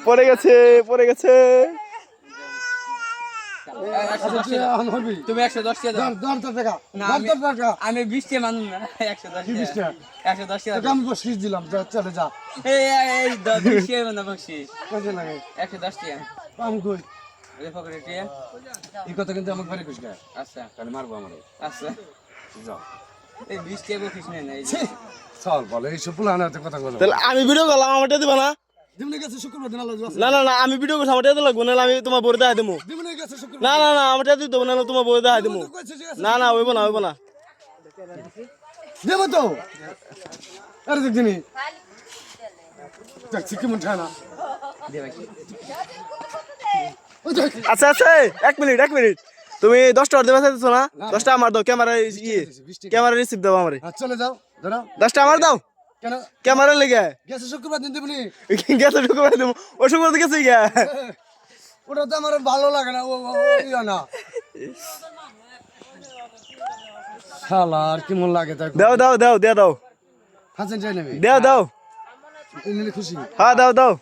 পড়ে গেছে পড়ে গেছে। তুমি 110 টাকা আমি 20 টাকা মানুষ না 110 টাকা আমি বসিস দিলাম চলে যা এই 20 টাকা না বকশিস 110 টাকা আমি কই এই পকেটে টিয়া এই কথা কিন্তু আমাকে বাড়ি কইস না আচ্ছা তাহলে মারবো আমারে আচ্ছা যাও এই 20 টাকা বকশিস নেই না এই চল বলে এই সব পুলানাতে কথা বলো তাহলে আমি ভিডিও করলাম আমারটা দিবা না? দিমনে গেছে শুক্রবার দিন আল্লাহ না না না আমি ভিডিও করছি আমারটা লাগবো না আমি তোমার বড় দেখা দেবো। দিমনে গেছে শুক্রবার না না না আমারটা দিতে দেবো না তোমার বড় দেখা দেবো। না না হইব না হইব না। দেব তো আরে দেখদিনি দেখছি কেমন ঠানা দে ভাই আচ্ছা আচ্ছা 1 মিনিট 1 মিনিট তুমি 10 টাকা দেবা চাইছো না? 10 টাকা আমার দাও ক্যামেরা ক্যামেরা রিসিভ দাও আমারে। চলে যাও ধরো 10 টাকা আমার দাও কেন ক্যামেরা লেগে গেছে শুক্রবার দিন দিবনি গেছে ঢুকে পাই দেবো ও শুক্রবার তো গেছে গিয়া। ওটা তো আমার ভালো লাগে না ও ইয়া না শালা আর কেমন লাগে তাই দাও দাও দাও দিয়ে দাও হাসেন চাই নেবে দাও দাও এমনি খুশি হ্যাঁ দাও দাও।